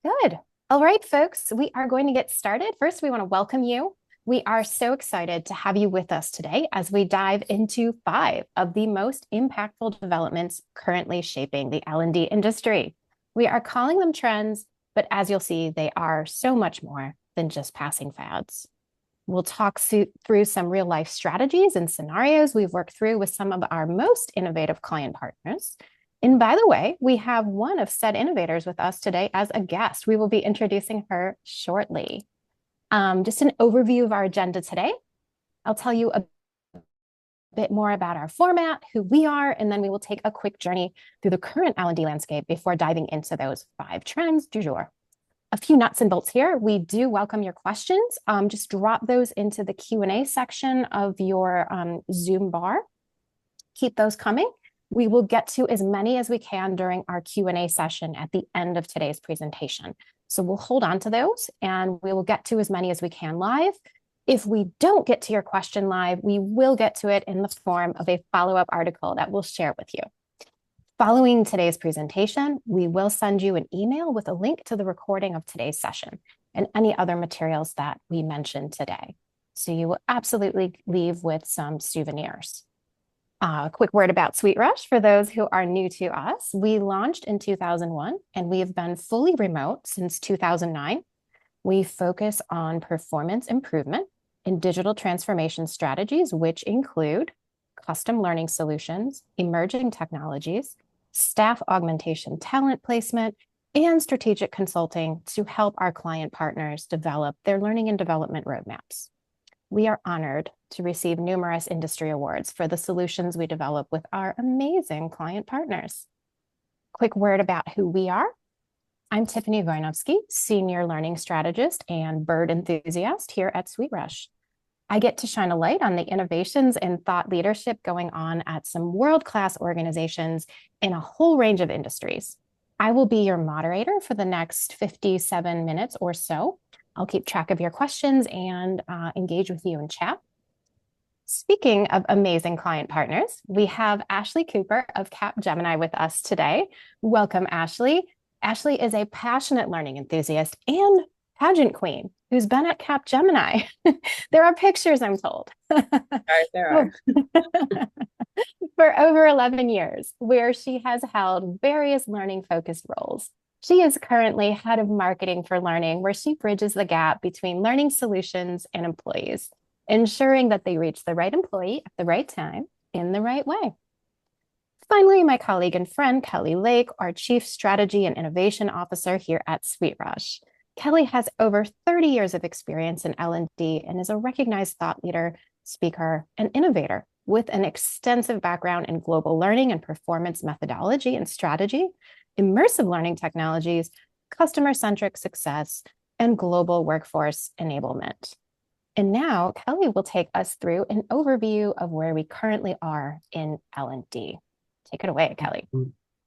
Good. All right, folks, we are going to get started. First, we want to welcome you. We are so excited to have you with us today as we dive into 5 of the most impactful developments currently shaping the L&D industry. We are calling them trends, but as you'll see, they are so much more than just passing fads. We'll talk through some real life strategies and scenarios we've worked through with some of our most innovative client partners. And by the way, we have one of said innovators with us today as a guest. We will be introducing her shortly. Just an overview of our agenda today. I'll tell you a bit more about our format, who we are, and then we will take a quick journey through the current L&D landscape before diving into those 5 trends du jour. A few nuts and bolts here. We do welcome your questions. Just drop those into the Q&A section of your Zoom bar. Keep those coming. We will get to as many as we can during our Q&A session at the end of today's presentation. So we'll hold on to those and we will get to as many as we can live. If we don't get to your question live, we will get to it in the form of a follow-up article that we'll share with you. Following today's presentation, we will send you an email with a link to the recording of today's session and any other materials that we mentioned today. So you will absolutely leave with some souvenirs. A quick word about SweetRush for those who are new to us. We launched in 2001 and we have been fully remote since 2009. We focus on performance improvement in digital transformation strategies, which include custom learning solutions, emerging technologies, staff augmentation, talent placement, and strategic consulting to help our client partners develop their learning and development roadmaps. We are honored to receive numerous industry awards for the solutions we develop with our amazing client partners. Quick word about who we are. I'm Tiffany Vojnovski, Senior Learning Strategist and Bird Enthusiast here at SweetRush. I get to shine a light on the innovations and thought leadership going on at some world-class organizations in a whole range of industries. I will be your moderator for the next 57 minutes or so. I'll keep track of your questions and engage with you in chat. Speaking of amazing client partners, we have Ashley Cooper of Capgemini with us today. Welcome, Ashley. Ashley is a passionate learning enthusiast and pageant queen who's been at Capgemini. There are pictures, I'm told. There are. For over 11 years, where she has held various learning-focused roles. She is currently head of marketing for learning, where she bridges the gap between learning solutions and employees, ensuring that they reach the right employee at the right time in the right way. Finally, my colleague and friend, Kelly Lake, our Chief Strategy and Innovation Officer here at SweetRush. Kelly has over 30 years of experience in L&D and is a recognized thought leader, speaker, and innovator with an extensive background in global learning and performance methodology and strategy, immersive learning technologies, customer-centric success, and global workforce enablement. And now Kelly will take us through an overview of where we currently are in L&D. Take it away, Kelly.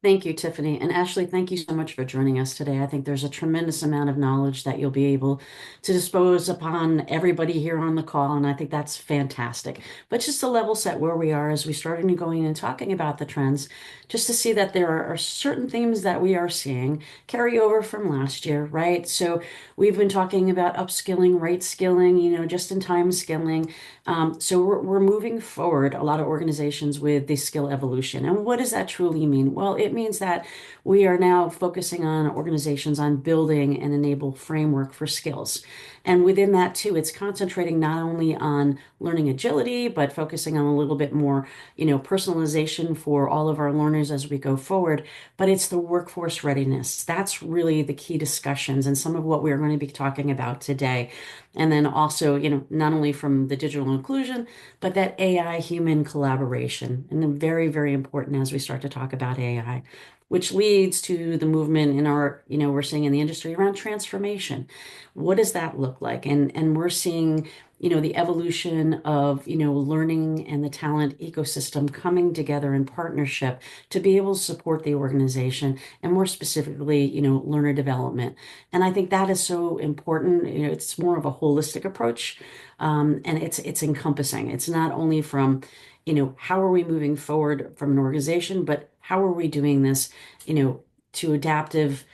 Thank you, Tiffany. And Ashley, thank you so much for joining us today. I think there's a tremendous amount of knowledge that you'll be able to dispose upon everybody here on the call, and I think that's fantastic. But just to level set where we are as we started going and talking about the trends, just to see that there are certain themes that we are seeing carry over from last year, right? So we've been talking about upskilling, right skilling, just-in-time skilling. So we're moving forward, a lot of organizations with the skill evolution. And what does that truly mean? Well, it means that we are now focusing on organizations on building an enable framework for skills. And within that too, it's concentrating not only on learning agility, but focusing on a little bit more, personalization for all of our learners as we go forward. But it's the workforce readiness. That's really the key discussions and some of what we're going to be talking about today. And then also, not only from the digital inclusion, but that AI human collaboration. And then very, very important as we start to talk about AI, which leads to the movement in our, we're seeing in the industry around transformation. What does that look like? And we're seeing, the evolution of, learning and the talent ecosystem coming together in partnership to be able to support the organization and more specifically, learner development. And I think that is so important. It's more of a holistic approach. And it's encompassing. It's not only from, how are we moving forward from an organization, but how are we doing this, to adaptive,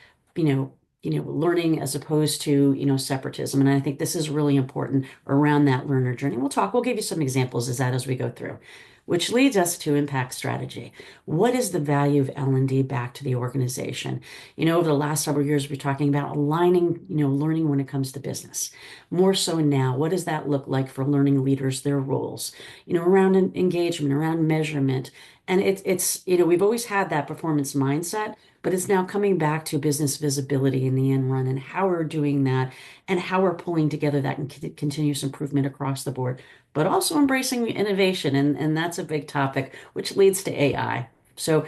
learning as opposed to, separatism. And I think this is really important around that learner journey. We'll give you some examples as we go through, which leads us to impact strategy. What is the value of L&D back to the organization? Over the last several years, we're talking about aligning, learning when it comes to business. More so now, what does that look like for learning leaders, their roles, around engagement, around measurement? And we've always had that performance mindset, but it's now coming back to business visibility in the end run and how we're doing that and how we're pulling together that continuous improvement across the board, but also embracing innovation. And that's a big topic, which leads to AI. So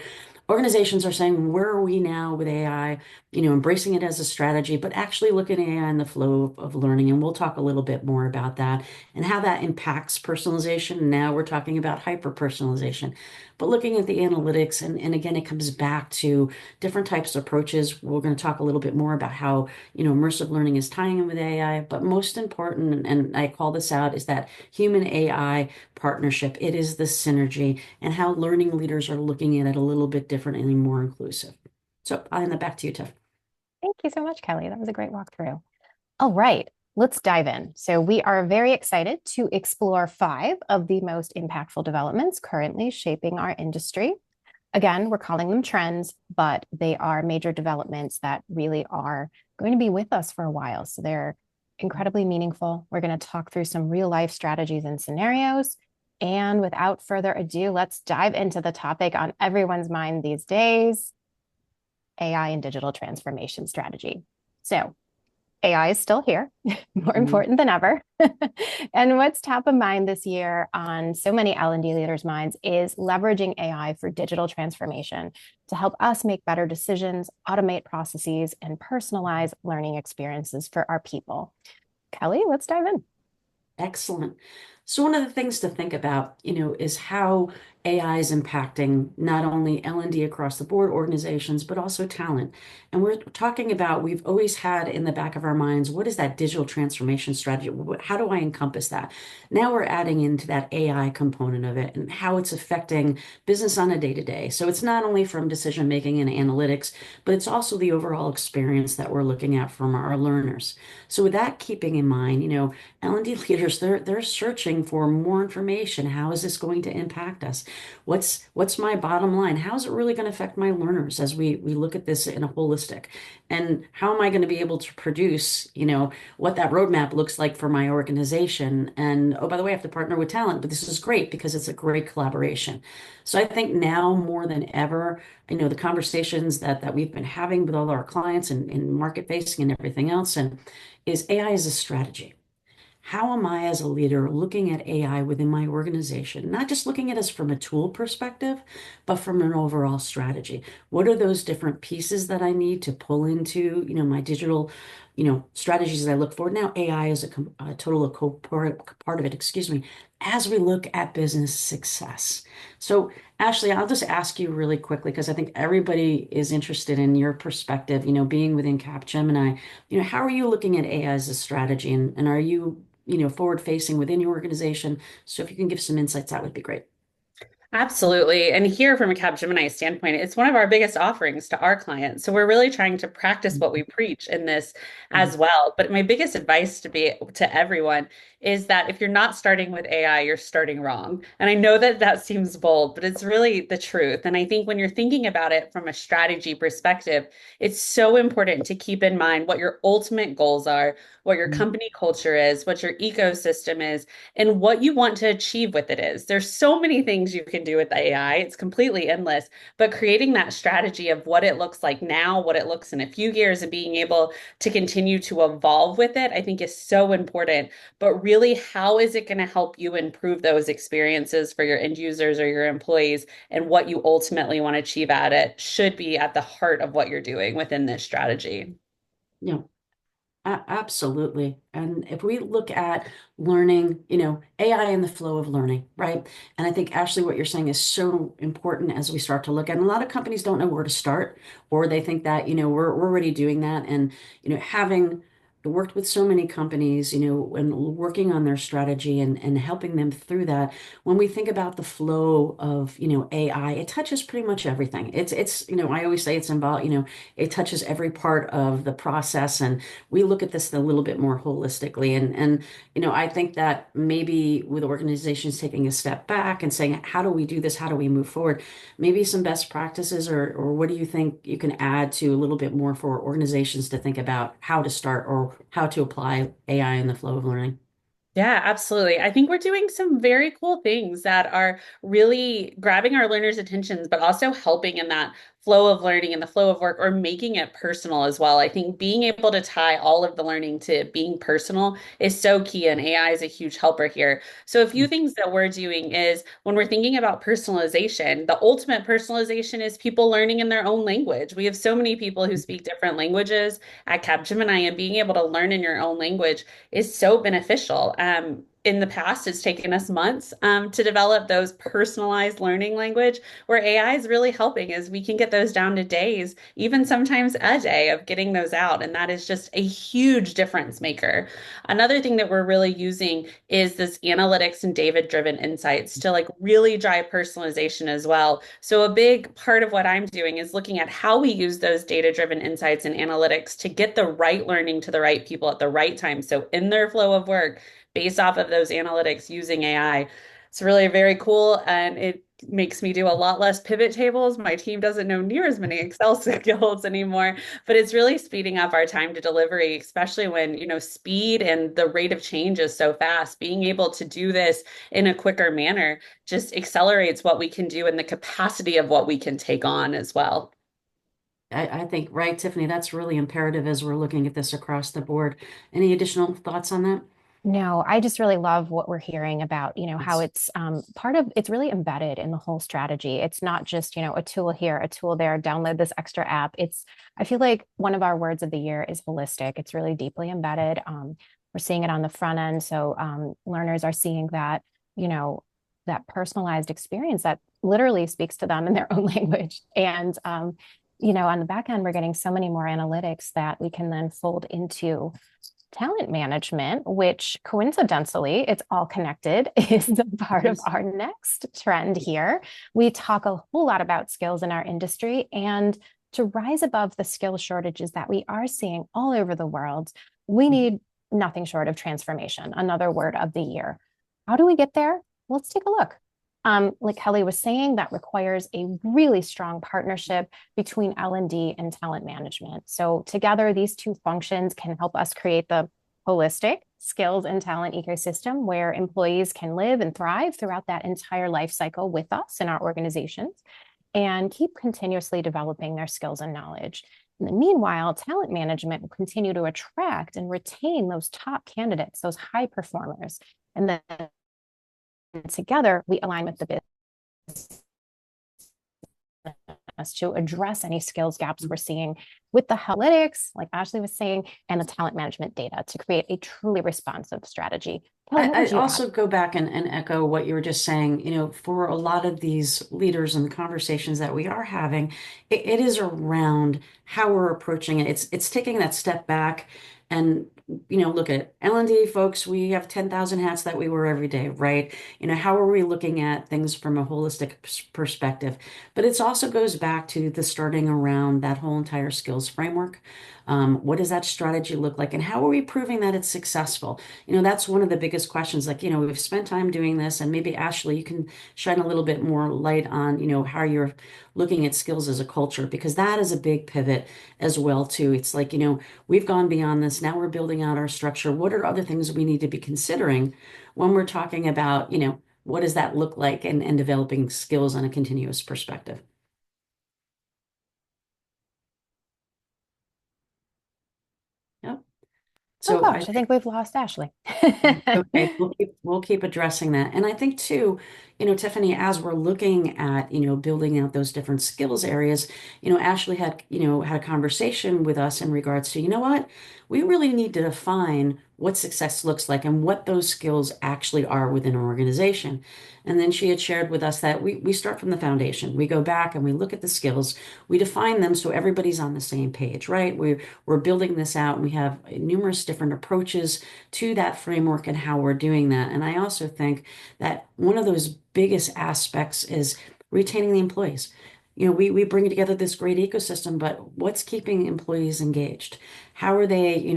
organizations are saying, where are we now with AI? Embracing it as a strategy, but actually looking at AI in the flow of learning. And we'll talk a little bit more about that and how that impacts personalization. Now we're talking about hyper personalization, but looking at the analytics. And again, it comes back to different types of approaches. We're going to talk a little bit more about how, immersive learning is tying in with AI. But most important, and I call this out, is that human AI partnership. It is the synergy and how learning leaders are looking at it a little bit different and more inclusive. So I'll hand that back to you, Tiff. Thank you so much, Kelly. That was a great walkthrough. All right, let's dive in. So we are very excited to explore 5 of the most impactful developments currently shaping our industry. Again, we're calling them trends, but they are major developments that really are going to be with us for a while. So they're incredibly meaningful. We're going to talk through some real life strategies and scenarios. And without further ado, let's dive into the topic on everyone's mind these days, AI and digital transformation strategy. So AI is still here, more important than ever. And what's top of mind this year on so many L&D leaders' minds is leveraging AI for digital transformation to help us make better decisions, automate processes, and personalize learning experiences for our people. Kelly, let's dive in. Excellent. So one of the things to think about, is how AI is impacting not only L&D across the board organizations, but also talent. And we're talking about, we've always had in the back of our minds, what is that digital transformation strategy? How do I encompass that? Now we're adding into that AI component of it and how it's affecting business on a day-to-day. So it's not only from decision making and analytics, but it's also the overall experience that we're looking at from our learners. So with that keeping in mind, L&D leaders, they're searching for more information. How is this going to impact us? What's my bottom line? How is it really going to affect my learners as we look at this in a holistic? And how am I going to be able to produce, what that roadmap looks like for my organization? And oh, by the way, I have to partner with talent, but this is great because it's a great collaboration. So I think now more than ever, the conversations that we've been having with all our clients and market facing and everything else, and is AI as a strategy. How am I as a leader looking at AI within my organization? Not just looking at us from a tool perspective, but from an overall strategy. What are those different pieces that I need to pull into, my digital, strategies as I look forward? Now, AI is a total part of it, excuse me, as we look at business success. So, Ashley, I'll just ask you really quickly, because I think everybody is interested in your perspective, being within Capgemini, how are you looking at AI as a strategy and are you forward facing within your organization? So if you can give some insights, that would be great. Absolutely. And here from a Capgemini standpoint, it's one of our biggest offerings to our clients. So we're really trying to practice what we preach in this as well. But my biggest advice to everyone is that if you're not starting with AI, you're starting wrong. And I know that that seems bold, but it's really the truth. And I think when you're thinking about it from a strategy perspective, it's so important to keep in mind what your ultimate goals are, what your company culture is, what your ecosystem is, and what you want to achieve with it is. There's so many things you can do with AI. It's completely endless, but creating that strategy of what it looks like now, what it looks in a few years, and being able to continue to evolve with it, I think is so important. But really, how is it going to help you improve those experiences for your end users or your employees, and what you ultimately want to achieve at it should be at the heart of what you're doing within this strategy. Yeah. Absolutely. And if we look at learning, AI in the flow of learning, right? And I think, Ashley, what you're saying is so important as we start to look at, and a lot of companies don't know where to start, or they think that, we're already doing that. And, having worked with so many companies, and working on their strategy and helping them through that. When we think about the flow of, AI, it touches pretty much everything. I always say it's involved, it touches every part of the process. And we look at this a little bit more holistically. And I think that maybe with organizations taking a step back and saying, how do we do this? How do we move forward? Maybe some best practices, or what do you think you can add to a little bit more for organizations to think about how to start or how to apply AI in the flow of learning? Yeah, absolutely. I think we're doing some very cool things that are really grabbing our learners' attentions, but also helping in that flow of learning and the flow of work, or making it personal as well. I think being able to tie all of the learning to being personal is so key, and AI is a huge helper here. So, a few things that we're doing is when we're thinking about personalization, the ultimate personalization is people learning in their own language. We have so many people who speak different languages at Capgemini, and being able to learn in your own language is so beneficial. In the past, it's taken us months to develop those personalized learning language, where AI is really helping as we can get those down to days, even sometimes a day of getting those out. And that is just a huge difference maker. Another thing that we're really using is this analytics and data-driven insights to like really drive personalization as well. So a big part of what I'm doing is looking at how we use those data-driven insights and analytics to get the right learning to the right people at the right time. So in their flow of work, based off of those analytics using AI. It's really very cool, and it makes me do a lot less pivot tables. My team doesn't know near as many Excel skills anymore, but it's really speeding up our time to delivery, especially when, speed and the rate of change is so fast. Being able to do this in a quicker manner just accelerates what we can do and the capacity of what we can take on as well. I think, right, Tiffany, that's really imperative as we're looking at this across the board. Any additional thoughts on that? No, I just really love what we're hearing about, how It's it's part of it's really embedded in the whole strategy. It's not just, a tool here, a tool there, download this extra app. I feel like one of our words of the year is holistic. It's really deeply embedded. We're seeing it on the front end. So learners are seeing that, you know, that personalized experience that literally speaks to them in their own language. And, on the back end, we're getting so many more analytics that we can then fold into talent management, which coincidentally, it's all connected, is a part of our next trend here. We talk a whole lot about skills in our industry, and to rise above the skill shortages that we are seeing all over the world, we need nothing short of transformation, another word of the year. How do we get there? Let's take a look. Like Kelly was saying, that requires a really strong partnership between L&D and talent management. So together, these two functions can help us create the holistic skills and talent ecosystem where employees can live and thrive throughout that entire life cycle with us in our organizations and keep continuously developing their skills and knowledge. And then meanwhile, talent management will continue to attract and retain those top candidates, those high performers. And then together, we align with the business to address any skills gaps we're seeing with the analytics, like Ashley was saying, and the talent management data to create a truly responsive strategy. Kelly, I also go back and echo what you were just saying. For a lot of these leaders and the conversations that we are having, it is around how we're approaching it. It's taking that step back and, look at L&D folks. We have 10,000 hats that we wear every day, right? How are we looking at things from a holistic perspective? But it also goes back to the starting around that whole entire skills framework. What does that strategy look like? And how are we proving that it's successful? That's one of the biggest questions. Like, we've spent time doing this, and maybe Ashley, you can shine a little bit more light on, how you're looking at skills as a culture, because that is a big pivot as well, too. It's like, we've gone beyond this. Now we're building out our structure. What are other things we need to be considering when we're talking about, what does that look like and developing skills on a continuous perspective? Yep. Oh So gosh, I think we've lost Ashley. okay, we'll keep addressing that. And I think too, Tiffany, as we're looking at, building out those different skills areas, Ashley had a conversation with us in regards to, what? We really need to define what success looks like and what those skills actually are within an organization. And then she had shared with us that we start from the foundation. We go back and we look at the skills, we define them so everybody's on the same page, right? We're building this out and we have numerous different approaches to that framework and how we're doing that. And I also think that one of those biggest aspects is retaining the employees. We bring together this great ecosystem, but what's keeping employees engaged? How are they,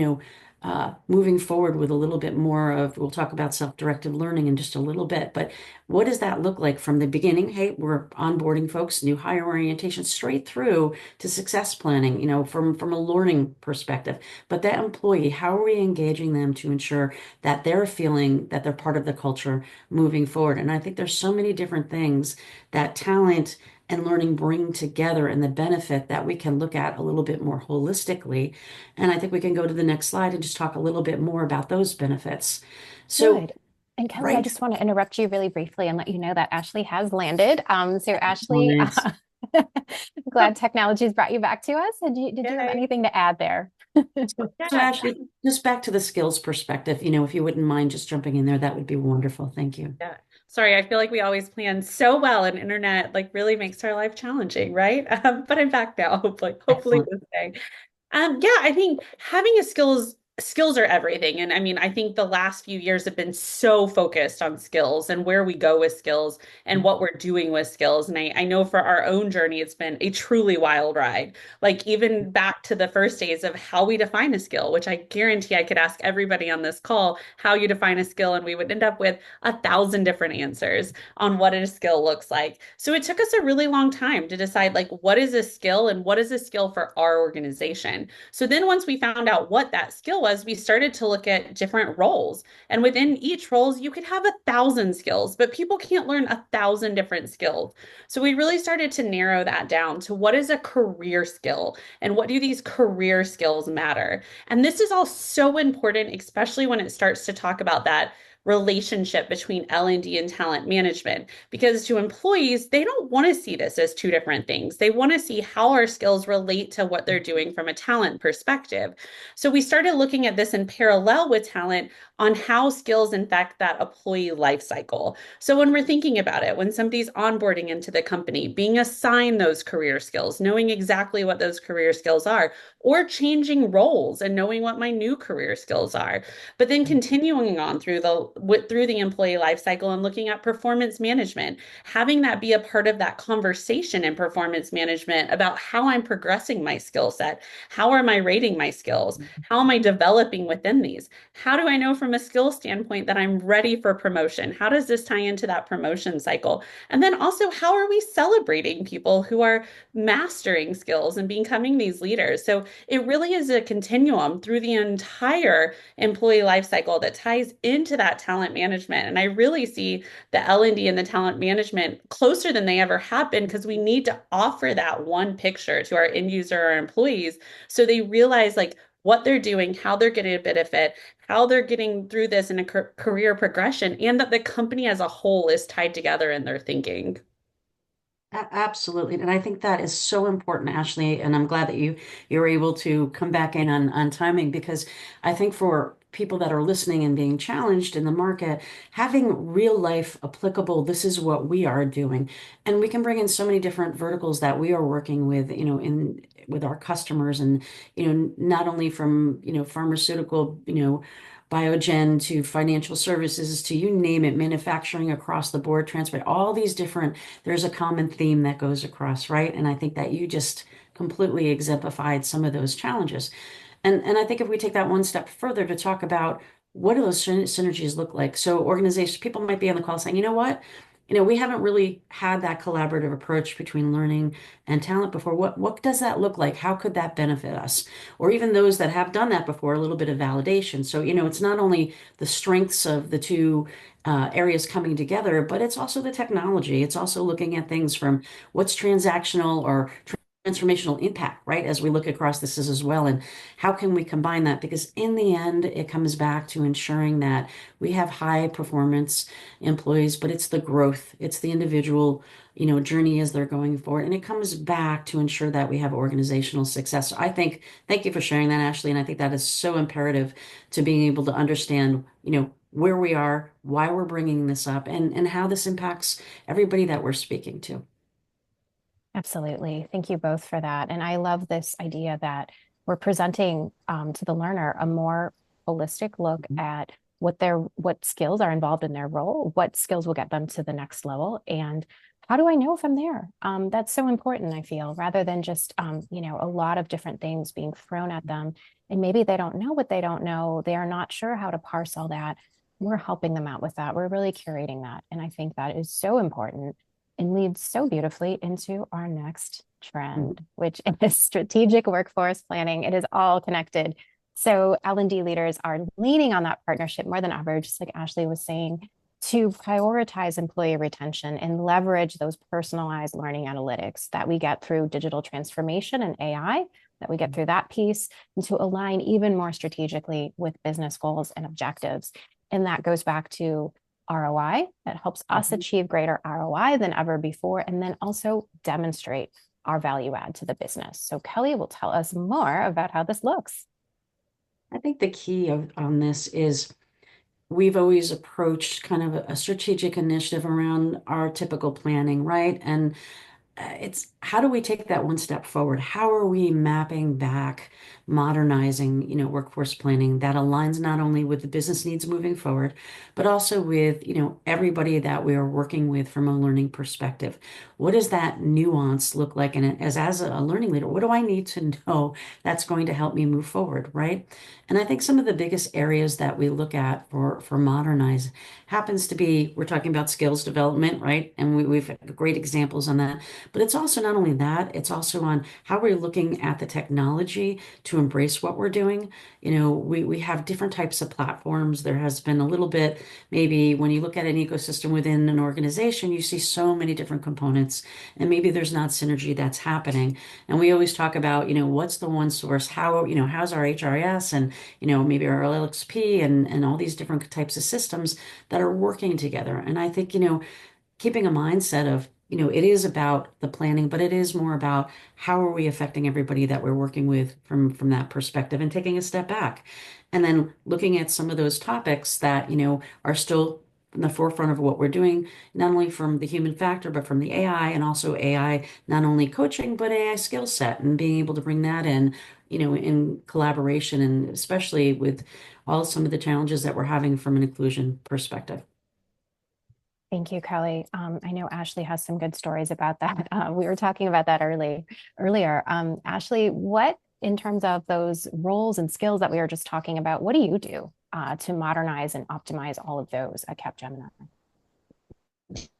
moving forward with a little bit more of, we'll talk about self-directed learning in just a little bit, but what does that look like from the beginning? Hey, we're onboarding folks, new hire orientation, straight through to success planning, from a learning perspective. But that employee, how are we engaging them to ensure that they're feeling that they're part of the culture moving forward? And I think there's so many different things that talent and learning bring together and the benefit that we can look at a little bit more holistically. And I think we can go to the next slide and just talk a little bit more about those benefits. So, Good. And Kelly, I right. just want to interrupt you really briefly and let you know that Ashley has landed. So Ashley, Nice. glad technology's brought you back to us. Did you have Yay. anything to add there? So Yeah. actually, just back to the skills perspective, if you wouldn't mind just jumping in there, that would be wonderful. Thank you. Yeah. Sorry, I feel like we always plan so well and internet like really makes our life challenging, right? But I'm back now, hopefully Excellent. this day. Yeah, I think having skills are everything. And I mean, I think the last few years have been so focused on skills and where we go with skills and what we're doing with skills. And I know for our own journey, it's been a truly wild ride. Like even back to the first days of how we define a skill, which I guarantee I could ask everybody on this call how you define a skill, and we would end up with 1,000 different answers on what a skill looks like. So it took us a really long time to decide like what is a skill and what is a skill for our organization. So then once we found out what that skill was, we started to look at different roles. And within each roles, you could have 1,000 skills, but people can't learn 1,000 different skills. So we really started to narrow that down to what is a career skill and what do these career skills matter. And this is all so important, especially when it starts to talk about that relationship between L&D and talent management, because to employees, they don't want to see this as two different things. They want to see how our skills relate to what they're doing from a talent perspective. So we started looking at this in parallel with talent on how skills affect that employee life cycle. So when we're thinking about it, when somebody's onboarding into the company, being assigned those career skills, knowing exactly what those career skills are, or changing roles and knowing what my new career skills are, but then continuing on through the employee life cycle and looking at performance management, having that be a part of that conversation in performance management about how I'm progressing my skill set, how am I rating my skills, how am I developing within these, how do I know from a skill standpoint that I'm ready for promotion, how does this tie into that promotion cycle, and then also how are we celebrating people who are mastering skills and becoming these leaders. So it really is a continuum through the entire employee life cycle that ties into that talent management. And I really see the L&D and the talent management closer than they ever have been, because we need to offer that one picture to our end user or employees so they realize like what they're doing, how they're getting a benefit, how they're getting through this in a career progression, and that the company as a whole is tied together in their thinking. Absolutely. And I think that is so important, Ashley. And I'm glad that you were able to come back in on timing, because I think for people that are listening and being challenged in the market, having real life applicable, this is what we are doing. And we can bring in so many different verticals that we are working with, in with our customers, and, not only from, pharmaceutical, biogen to financial services to you name it, manufacturing across the board, transport, all these different, there's a common theme that goes across, right? And I think that you just completely exemplified some of those challenges. And I think if we take that one step further to talk about what do those synergies look like? So organizations, people might be on the call saying, you know what? We haven't really had that collaborative approach between learning and talent before. What does that look like? How could that benefit us? Or even those that have done that before, a little bit of validation. So, it's not only the strengths of the two areas coming together, but it's also the technology. It's also looking at things from what's transactional or transformational impact, right? As we look across this as well. And how can we combine that? Because in the end, it comes back to ensuring that we have high performance employees, but it's the growth, it's the individual, journey as they're going forward. And it comes back to ensure that we have organizational success. So I think, thank you for sharing that, Ashley. And I think that is so imperative to being able to understand, where we are, why we're bringing this up, and how this impacts everybody that we're speaking to. Absolutely. Thank you both for that. And I love this idea that we're presenting to the learner a more holistic look at what skills are involved in their role, what skills will get them to the next level, and how do I know if I'm there? That's so important, I feel, rather than just a lot of different things being thrown at them. And maybe they don't know what they don't know. They are not sure how to parse all that. We're helping them out with that. We're really curating that. And I think that is so important and leads so beautifully into our next trend, which is strategic workforce planning. It is all connected. So L&D leaders are leaning on that partnership more than ever, just like Ashley was saying, to prioritize employee retention and leverage those personalized learning analytics that we get through digital transformation and AI, that we get through that piece, and to align even more strategically with business goals and objectives. And that goes back to ROI. That helps us achieve greater ROI than ever before, and then also demonstrate our value add to the business. So Kelly will tell us more about how this looks. I think the key on this is we've always approached kind of a strategic initiative around our typical planning, right? And it's how do we take that one step forward? How are we mapping back, modernizing, workforce planning that aligns not only with the business needs moving forward, but also with, everybody that we are working with from a learning perspective. What does that nuance look like? And as a learning leader, what do I need to know that's going to help me move forward, right? And I think some of the biggest areas that we look at for modernize happens to be, we're talking about skills development, right? And we've had great examples on that. But it's also not only that, it's also on how we're looking at the technology to embrace what we're doing. We have different types of platforms. There has been a little bit, maybe when you look at an ecosystem within an organization, you see so many different components, and maybe there's not synergy that's happening. And we always talk about, what's the one source? How's our HRIS and, maybe our LXP and all these different types of systems that are working together. And I think, keeping a mindset of, it is about the planning, but it is more about how are we affecting everybody that we're working with from that perspective, and taking a step back. And then looking at some of those topics that, are still in the forefront of what we're doing, not only from the human factor, but from the AI, and also AI, not only coaching, but AI skill set, and being able to bring that in, in collaboration, and especially with some of the challenges that we're having from an inclusion perspective. Thank you, Kelly. I know Ashley has some good stories about that. We were talking about that earlier. Ashley, what, in terms of those roles and skills that we were just talking about, what do you do to modernize and optimize all of those at Capgemini?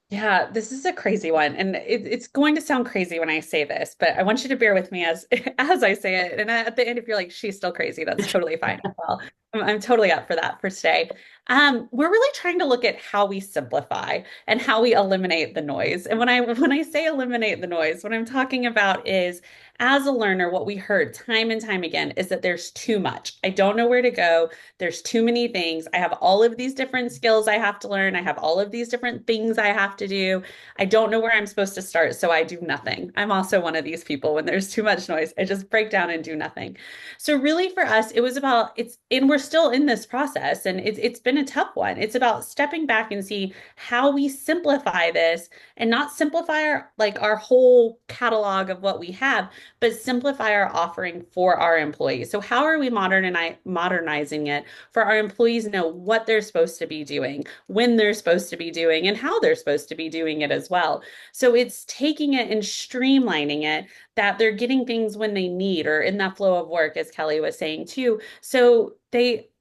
Yeah, this is a crazy one, and it's going to sound crazy when I say this, but I want you to bear with me as as I say it. And at the end, if you're like, she's still crazy, that's totally fine. Well, I'm totally up for that for today. We're really trying to look at how we simplify and how we eliminate the noise. And when I say eliminate the noise, what I'm talking about is, as a learner, what we heard time and time again is that there's too much. I don't know where to go. There's too many things. I have all of these different skills I have to learn. I have all of these different things I have to do. I don't know where I'm supposed to start, so I do nothing. I'm also one of these people. When there's too much noise, I just break down and do nothing. So really for us, it was about and we're still in this process, and it's been a tough one. It's about stepping back and see how we simplify this, and not simplify our whole catalog of what we have, but simplify our offering for our employees. So how are we modernizing it for our employees to know what they're supposed to be doing, when they're supposed to be doing, and how they're supposed to be doing it as well. So it's taking it and streamlining it, that they're getting things when they need, or in that flow of work, as Kelly was saying too. So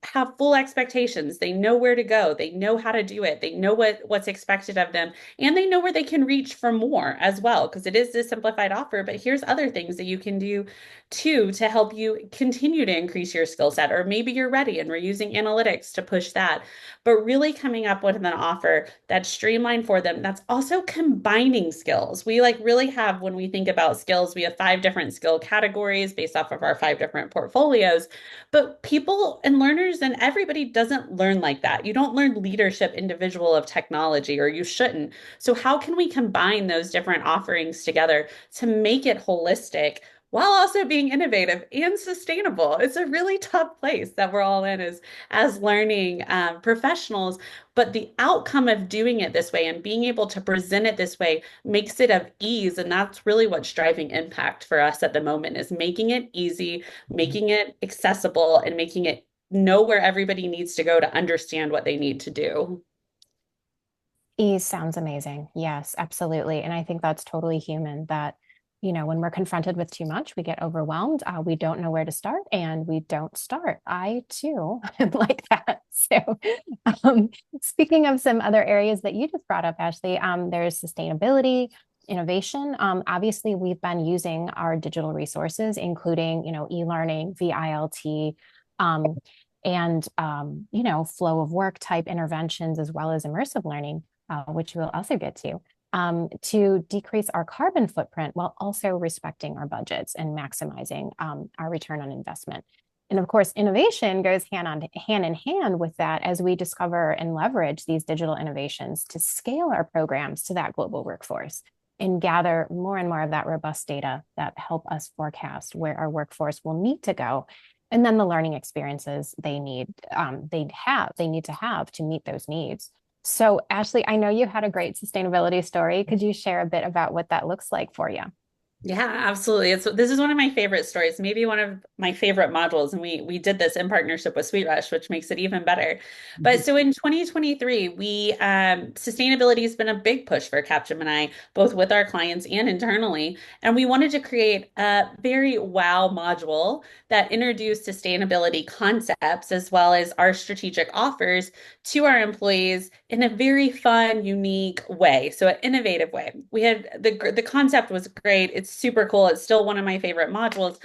have full expectations. They know where to go. They know how to do it. They know what's expected of them, and they know where they can reach for more as well, because it is this simplified offer, but here's other things that you can do too to help you continue to increase your skill set. Or maybe you're ready and we're using analytics to push that, but really coming up with an offer that's streamlined for them, that's also combining skills. We like really have, when we think about skills, we have 5 different skill categories based off of our 5 different portfolios. But people and learners and everybody doesn't learn like that. You don't learn leadership individual of technology, or you shouldn't. So how can we combine those different offerings together to make it holistic while also being innovative and sustainable? It's a really tough place that we're all in as learning professionals, but the outcome of doing it this way and being able to present it this way makes it of ease. And that's really what's driving impact for us at the moment, is making it easy, making it accessible, and making it know where everybody needs to go to understand what they need to do. Ease sounds amazing. Yes, absolutely. And I think that's totally human that, when we're confronted with too much, we get overwhelmed. We don't know where to start and we don't start. I too am like that. So, um, speaking of some other areas that you just brought up, Ashley, there's sustainability, innovation. Obviously, we've been using our digital resources, including, e-learning, VILT, um, and, flow of work type interventions, as well as immersive learning, which we'll also get to decrease our carbon footprint while also respecting our budgets and maximizing our return on investment. And of course, innovation goes hand in hand with that, as we discover and leverage these digital innovations to scale our programs to that global workforce and gather more and more of that robust data that help us forecast where our workforce will need to go. And then the learning experiences they need to have to meet those needs. So, Ashley, I know you had a great sustainability story. Could you share a bit about what that looks like for you? Yeah, absolutely. This is one of my favorite stories, maybe one of my favorite modules, and we did this in partnership with SweetRush, which makes it even better. But so in 2023, we sustainability has been a big push for Capgemini, both with our clients and internally, and we wanted to create a very wow module that introduced sustainability concepts as well as our strategic offers to our employees in a very fun, unique way. So an innovative way. We had the concept was great. It's super cool. It's still one of my favorite modules.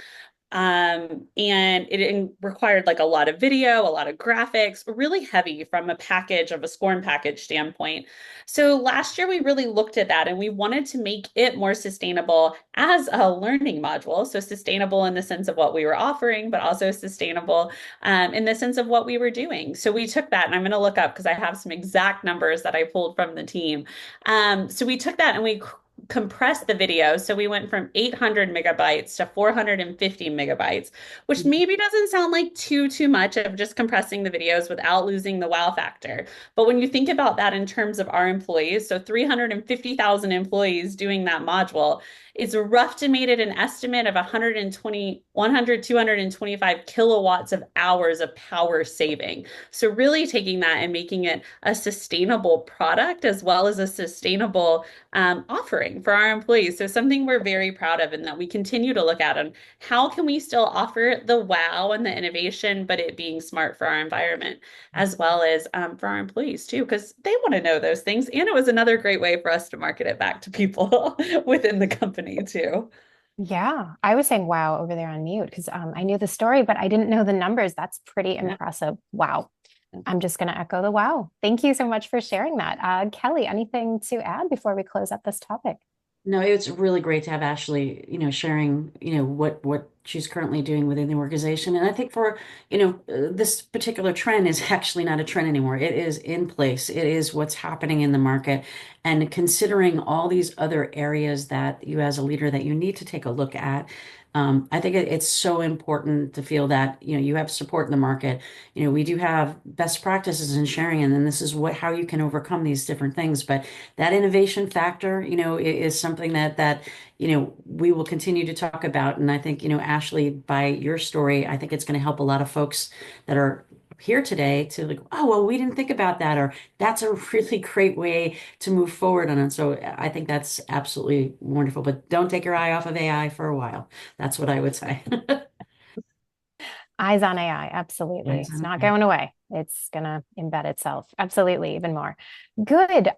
And it required like a lot of video, a lot of graphics, really heavy from a SCORM package standpoint. So last year we really looked at that and we wanted to make it more sustainable as a learning module. So sustainable in the sense of what we were offering, but also sustainable in the sense of what we were doing. So we took that, and I'm going to look up because I have some exact numbers that I pulled from the team. So we took that and we compressed the video. So we went from 800 megabytes to 450 megabytes, which maybe doesn't sound like too much of just compressing the videos without losing the wow factor. But when you think about that in terms of our employees, so 350,000 employees doing that module, it's rough to made it an estimate of 225 kilowatts of hours of power saving. So really taking that and making it a sustainable product as well as a sustainable offering for our employees. So something we're very proud of and that we continue to look at, and how can we still offer the wow and the innovation, but it being smart for our environment as well as for our employees too, because they want to know those things. And it was another great way for us to market it back to people within the company too. Yeah, I was saying wow over there on mute because I knew the story, but I didn't know the numbers. That's pretty impressive. Wow. I'm just going to echo the wow. Thank you so much for sharing that. Kelly, anything to add before we close up this topic? No, it's really great to have Ashley, sharing, what she's currently doing within the organization. And I think for, this particular trend is actually not a trend anymore. It is in place. It is what's happening in the market. And considering all these other areas that you as a leader that you need to take a look at, I think it's so important to feel that, you have support in the market. We do have best practices in sharing, and then this is how you can overcome these different things. But that innovation factor, is something that we will continue to talk about. And I think, Ashley, by your story, I think it's going to help a lot of folks that are here today to like, oh, well, we didn't think about that, or that's a really great way to move forward on it. So I think that's absolutely wonderful, but don't take your eye off of AI for a while. That's what I would say. Eyes on AI, absolutely. Eyes It's on not AI. going away. It's gonna embed itself. Absolutely, even more. Good.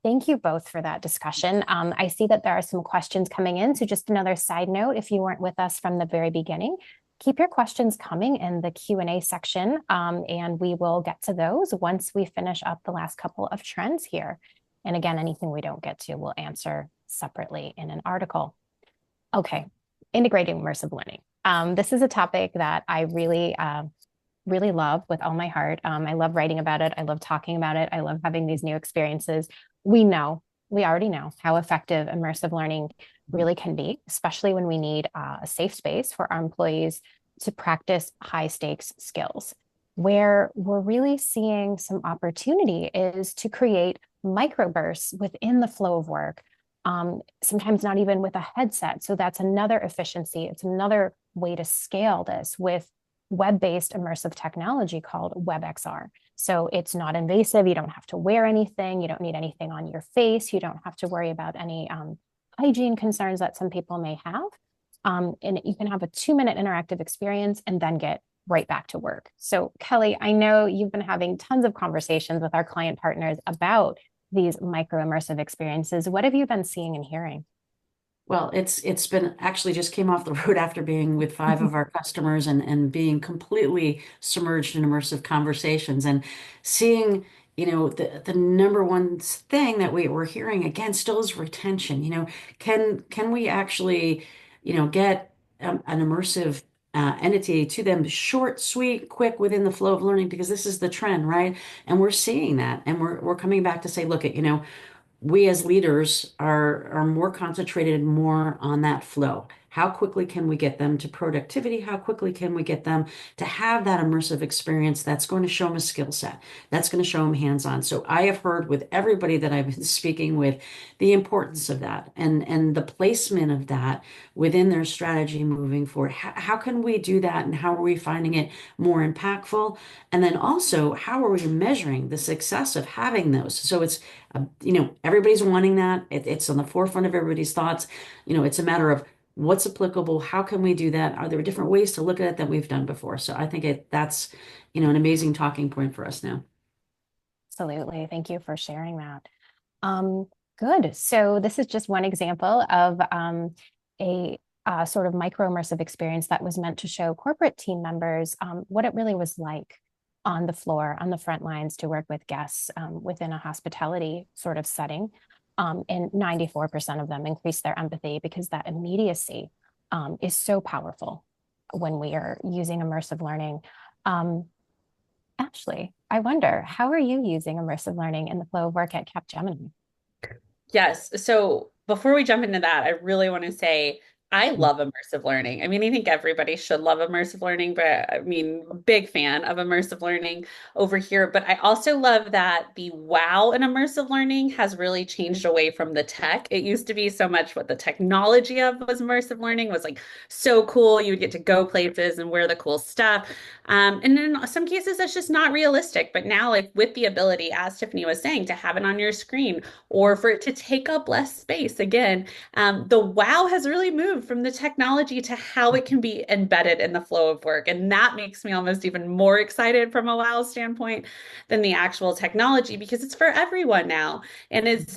Thank you both for that discussion. I see that there are some questions coming in. So just another side note, if you weren't with us from the very beginning, keep your questions coming in the Q&A section, and we will get to those once we finish up the last couple of trends here. And again, anything we don't get to, we'll answer separately in an article. Okay, integrating immersive learning. This is a topic that I really love with all my heart. I love writing about it. I love talking about it. I love having these new experiences. We already know how effective immersive learning really can be, especially when we need a safe space for our employees to practice high stakes skills. Where we're really seeing some opportunity is to create microbursts within the flow of work, sometimes not even with a headset. So that's another efficiency. It's another way to scale this with web-based immersive technology called WebXR. So it's not invasive. You don't have to wear anything. You don't need anything on your face. You don't have to worry about any hygiene concerns that some people may have. And you can have a 2-minute interactive experience and then get right back to work. So Kelly, I know you've been having tons of conversations with our client partners about these micro immersive experiences. What have you been seeing and hearing? Well, it's been actually just came off the road after being with five of our customers and being completely submerged in immersive conversations and seeing, the number one thing that we're hearing again still is retention. Can we actually, get an immersive entity to them short, sweet, quick within the flow of learning because this is the trend, right? And we're seeing that, and we're coming back to say, look at, we as leaders are more concentrated more on that flow. How quickly can we get them to productivity? How quickly can we get them to have that immersive experience that's going to show them a skill set, that's going to show them hands-on? So I have heard with everybody that I've been speaking with the importance of that and the placement of that within their strategy moving forward. How can we do that and how are we finding it more impactful? And then also, how are we measuring the success of having those? So it's everybody's wanting that. It's on the forefront of everybody's thoughts. It's a matter of what's applicable. How can we do that? Are there different ways to look at it that we've done before? So I think that's, an amazing talking point for us now. Absolutely. Thank you for sharing that. Good. So this is just one example of a sort of micro immersive experience that was meant to show corporate team members what it really was like on the floor, on the front lines to work with guests within a hospitality sort of setting. And 94% of them increased their empathy because that immediacy is so powerful when we are using immersive learning. Ashley, I wonder, how are you using immersive learning in the flow of work at Capgemini? Yes. So before we jump into that, I really want to say I love immersive learning. I mean, I think everybody should love immersive learning, but I mean, big fan of immersive learning over here. But I also love that the wow in immersive learning has really changed away from the tech. It used to be so much what the technology of was immersive learning was like so cool. You would get to go places and wear the cool stuff. And in some cases, that's just not realistic. But now, like with the ability, as Tiffany was saying, to have it on your screen or for it to take up less space. Again, the wow has really moved from the technology to how it can be embedded in the flow of work. And that makes me almost even more excited from a wow standpoint than the actual technology because it's for everyone now. And it's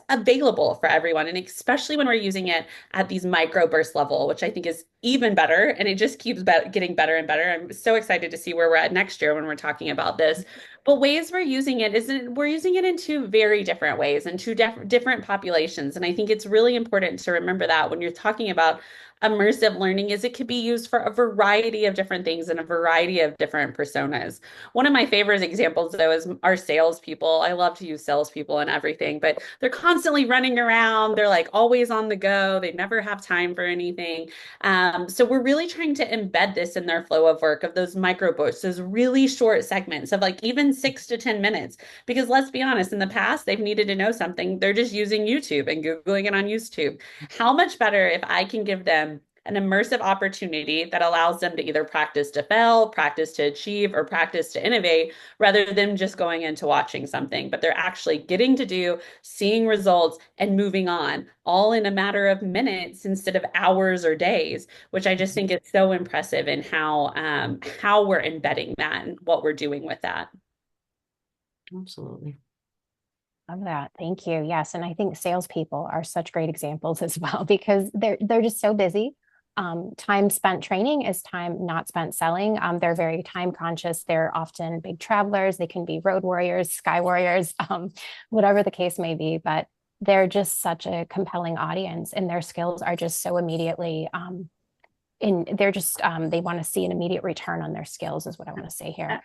available for everyone, and especially when we're using it at these microburst level, which I think is even better, and it just keeps getting better and better. I'm so excited to see where we're at next year when we're talking about this. But ways we're using it isn't we're using it in two very different ways and two different populations, and I think it's really important to remember that when you're talking about immersive learning is it could be used for a variety of different things and a variety of different personas. One of my favorite examples, though, is our salespeople. I love to use salespeople and everything, but they're constantly running around. They're like always on the go. They never have time for anything. So we're really trying to embed this in their flow of work of those micro bursts, those really short segments of like even 6 to 10 minutes. Because let's be honest, in the past, they've needed to know something. They're just using YouTube and Googling it on YouTube. How much better if I can give them an immersive opportunity that allows them to either practice to fail, practice to achieve, or practice to innovate, rather than just going into watching something. But they're actually getting to do, seeing results, and moving on, all in a matter of minutes instead of hours or days, which I just think is so impressive in how we're embedding that and what we're doing with that. Absolutely. Love that. Thank you. Yes. And I think salespeople are such great examples as well because they're just so busy. Time spent training is time not spent selling. They're very time conscious. They're often big travelers. They can be road warriors, sky warriors, whatever the case may be. But they're just such a compelling audience, and their skills are just so immediately they're just they want to see an immediate return on their skills is what I want to say here.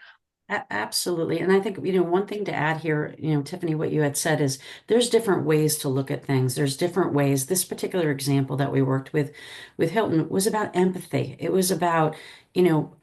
Absolutely. And I think, one thing to add here, Tiffany, what you had said is there's different ways to look at things. There's different ways. This particular example that we worked with Hilton was about empathy. It was about,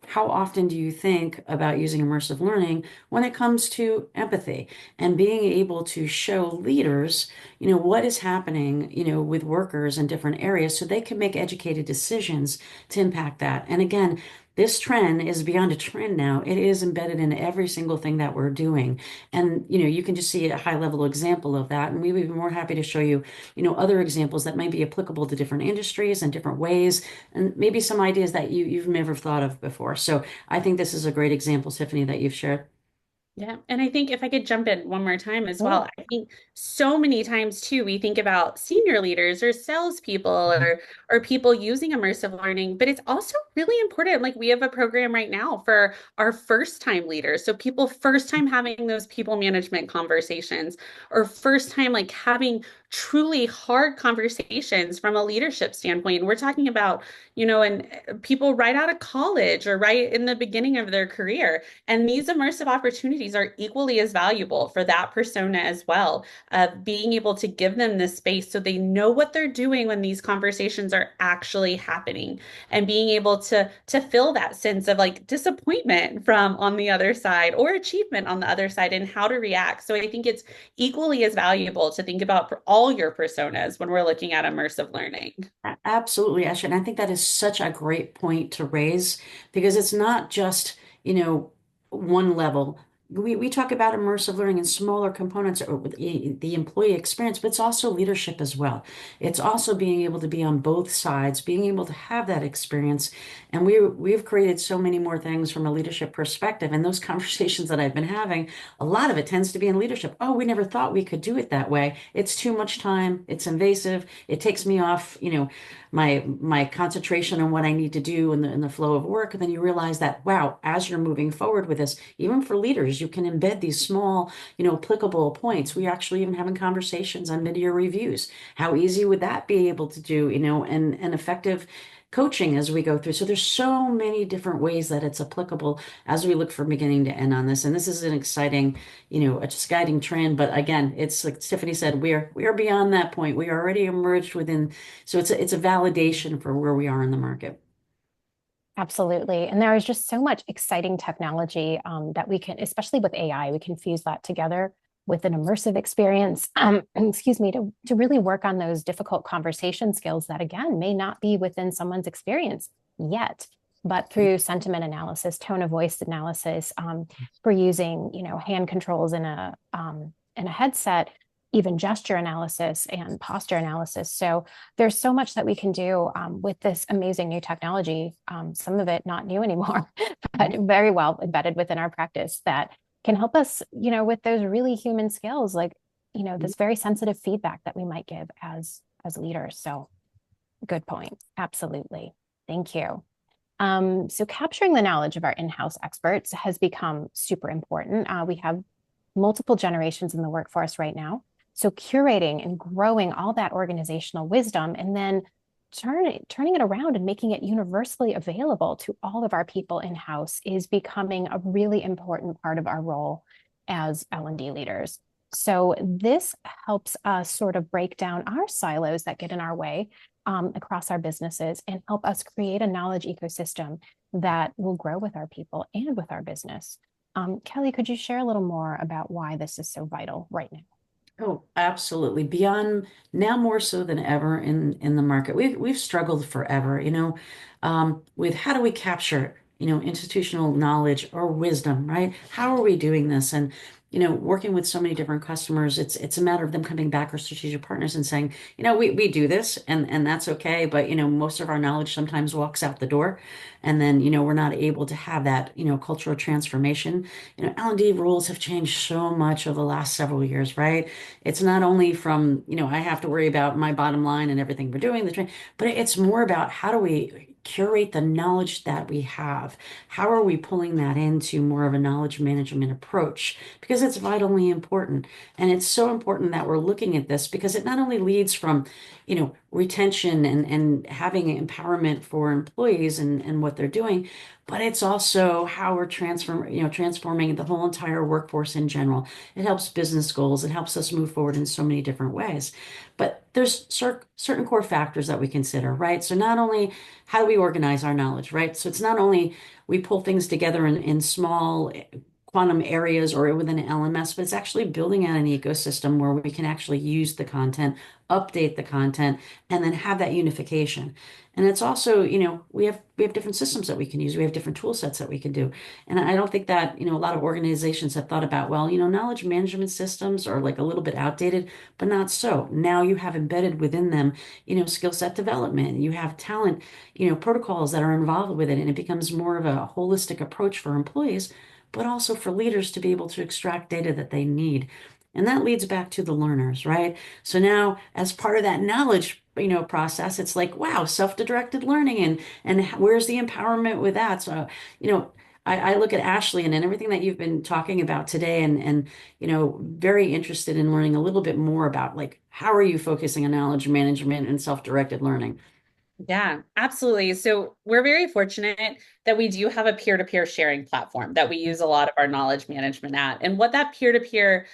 how often do you think about using immersive learning when it comes to empathy and being able to show leaders, what is happening, with workers in different areas so they can make educated decisions to impact that. And again, this trend is beyond a trend now. It is embedded in every single thing that we're doing. And, you can just see a high level example of that. And we would be more happy to show you, other examples that might be applicable to different industries and different ways, and maybe some ideas that you've never thought of before. So I think this is a great example, Tiffany, that you've shared. Yeah. And I think if I could jump in one more time as Oh, well, I think so many times too, we think about senior leaders or salespeople or people using immersive learning, but it's also really important. Like we have a program right now for our first time leaders. So people first time having those people management conversations or first time like having truly hard conversations from a leadership standpoint. We're talking about, and people right out of college or right in the beginning of their career. And these immersive opportunities are equally as valuable for that persona as well, of being able to give them this space so they know what they're doing when these conversations are actually happening, and being able to feel that sense of like disappointment from on the other side or achievement on the other side and how to react. So I think it's equally as valuable to think about for all your personas when we're looking at immersive learning. Absolutely, Ashley. And I think that is such a great point to raise because it's not just, one level. We talk about immersive learning in smaller components or with the employee experience, but it's also leadership as well. It's also being able to be on both sides, being able to have that experience. And we've created so many more things from a leadership perspective. And those conversations that I've been having, a lot of it tends to be in leadership. Oh, we never thought we could do it that way. It's too much time. It's invasive. It takes me off, my concentration on what I need to do in the flow of work. And then you realize that, wow, as you're moving forward with this, even for leaders, you can embed these small, applicable points. We actually even having conversations on mid-year reviews. How easy would that be able to do, and effective coaching as we go through. So there's so many different ways that it's applicable as we look from beginning to end on this. And this is an exciting, a just guiding trend. But again, it's like Tiffany said, we are beyond that point. We already emerged within. So it's a validation for where we are in the market. absolutely. And there is just so much exciting technology that we can, especially with AI, we can fuse that together with an immersive experience, excuse me, to really work on those difficult conversation skills that, again, may not be within someone's experience yet, but through sentiment analysis, tone of voice analysis, for using, hand controls in a headset, even gesture analysis and posture analysis. So there's so much that we can do with this amazing new technology. Some of it not new anymore, but very well embedded within our practice that can help us, with those really human skills, like, this very sensitive feedback that we might give as leaders. So good point. Absolutely. Thank you. So capturing the knowledge of our in-house experts has become super important. We have multiple generations in the workforce right now. So curating and growing all that organizational wisdom and then turning it around and making it universally available to all of our people in-house is becoming a really important part of our role as L&D leaders. So this helps us sort of break down our silos that get in our way across our businesses and help us create a knowledge ecosystem that will grow with our people and with our business. Kelly, could you share a little more about why this is so vital right now? Oh, absolutely. Beyond now more so than ever in the market. We've struggled forever, with how do we capture, institutional knowledge or wisdom, right? How are we doing this? And, working with so many different customers, it's a matter of them coming back or strategic partners and saying, we do this and that's okay, but most of our knowledge sometimes walks out the door. And then, we're not able to have that, cultural transformation. L&D rules have changed so much over the last several years, right? It's not only from, I have to worry about my bottom line and everything we're doing, but it's more about how do we curate the knowledge that we have? How are we pulling that into more of a knowledge management approach? Because it's vitally important. And it's so important that we're looking at this because it not only leads from, retention and having empowerment for employees and what they're doing, but it's also how we're transforming the whole entire workforce in general. It helps business goals. It helps us move forward in so many different ways. But there's certain core factors that we consider, right? So not only how do we organize our knowledge, right? So it's not only we pull things together in small quantum areas or within an LMS, but it's actually building out an ecosystem where we can actually use the content, update the content, and then have that unification. And it's also, we have different systems that we can use. We have different tool sets that we can do. And I don't think that, a lot of organizations have thought about, well, knowledge management systems are like a little bit outdated, but not so. Now you have embedded within them, skill set development. You have talent, protocols that are involved with it, and it becomes more of a holistic approach for employees, but also for leaders to be able to extract data that they need. And that leads back to the learners, right? So now, as part of that knowledge, process, it's like, wow, self-directed learning, and where's the empowerment with that? So, I look at Ashley and everything that you've been talking about today, and very interested in learning a little bit more about like how are you focusing on knowledge management and self-directed learning? Yeah, absolutely. So we're very fortunate that we do have a peer-to-peer sharing platform that we use a lot of our knowledge management at. And what that peer-to-peer